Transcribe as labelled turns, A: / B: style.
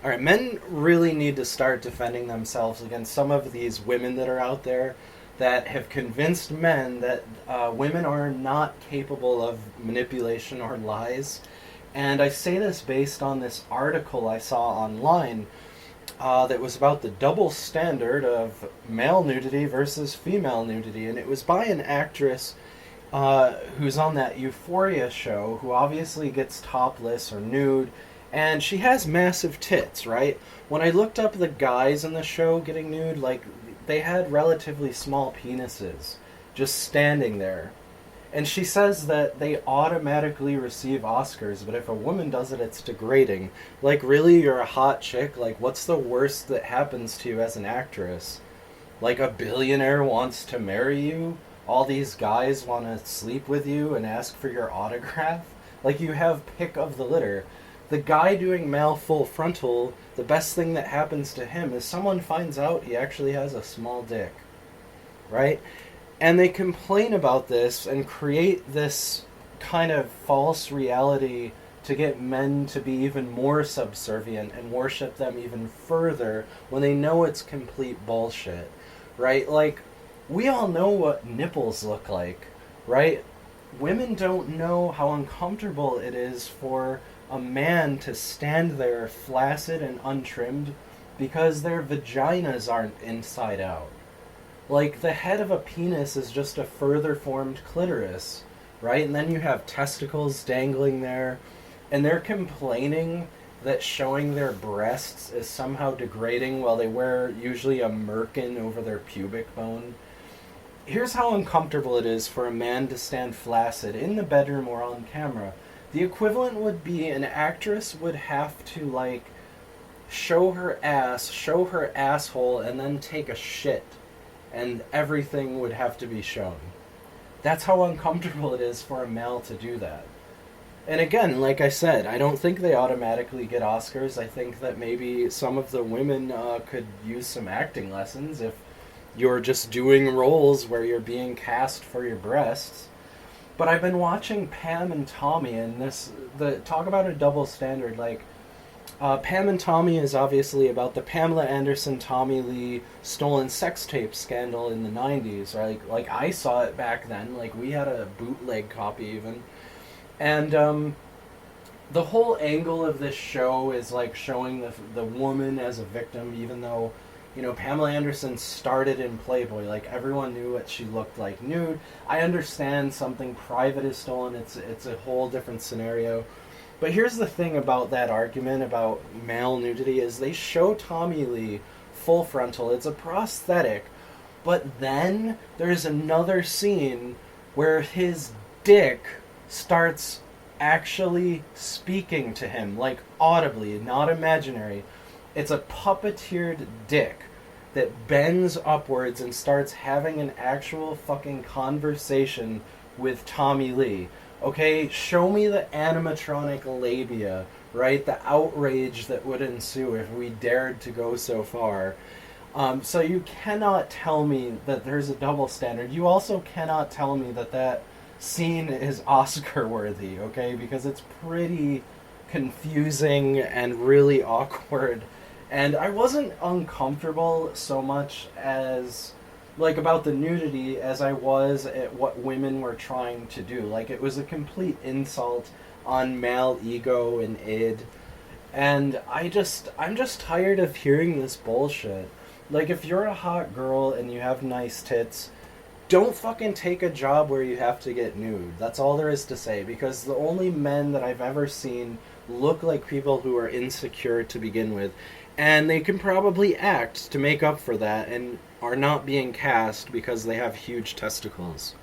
A: All right, men really need to start defending themselves against some of these women that are out there that have convinced men that women are not capable of manipulation or lies. And I say this based on this article I saw online that was about the double standard of male nudity versus female nudity. And it was by an actress who's on that Euphoria show, who obviously gets topless or nude, and she has massive tits, right? When I looked up the guys in the show getting nude, like, they had relatively small penises just standing there. And she says that they automatically receive Oscars, but if a woman does it, it's degrading. Like, really, you're a hot chick? Like, what's the worst that happens to you as an actress? Like, a billionaire wants to marry you? All these guys want to sleep with you and ask for your autograph? Like, you have pick of the litter. The guy doing male full frontal, the best thing that happens to him is someone finds out he actually has a small dick. Right? And they complain about this and create this kind of false reality to get men to be even more subservient and worship them even further when they know it's complete bullshit. Right? Like, we all know what nipples look like, right? Women don't know how uncomfortable it is for a man to stand there flaccid and untrimmed because their vaginas aren't inside out. Like, the head of a penis is just a further formed clitoris, right? And then you have testicles dangling there, and they're complaining that showing their breasts is somehow degrading while they wear usually a merkin over their pubic bone. Here's how uncomfortable it is for a man to stand flaccid in the bedroom or on camera. The equivalent would be an actress would have to, like, show her ass, show her asshole, and then take a shit. And everything would have to be shown. That's how uncomfortable it is for a male to do that. And again, like I said, I don't think they automatically get Oscars. I think that maybe some of the women could use some acting lessons if you're just doing roles where you're being cast for your breasts. But I've been watching Pam and Tommy, and talk about a double standard. Like, Pam and Tommy is obviously about the Pamela Anderson, Tommy Lee stolen sex tape scandal in the 90s. Right? Like, I saw it back then. Like, we had a bootleg copy even. And the whole angle of this show is, like, showing the woman as a victim, even though, you know, Pamela Anderson started in Playboy. Like, everyone knew what she looked like nude. I understand something private is stolen. It's a whole different scenario. But here's the thing about that argument about male nudity is they show Tommy Lee full frontal. It's a prosthetic. But then there's another scene where his dick starts actually speaking to him, like audibly, not imaginary. It's a puppeteered dick that bends upwards and starts having an actual fucking conversation with Tommy Lee. Okay, show me the animatronic labia, right? The outrage that would ensue if we dared to go so far. So you cannot tell me that there's a double standard. You also cannot tell me that scene is Oscar worthy, okay? Because it's pretty confusing and really awkward. And I wasn't uncomfortable so much as, like, about the nudity as I was at what women were trying to do. Like, it was a complete insult on male ego and id. And I'm just tired of hearing this bullshit. Like, if you're a hot girl and you have nice tits, don't fucking take a job where you have to get nude. That's all there is to say. Because the only men that I've ever seen look like people who are insecure to begin with. And they can probably act to make up for that and are not being cast because they have huge testicles.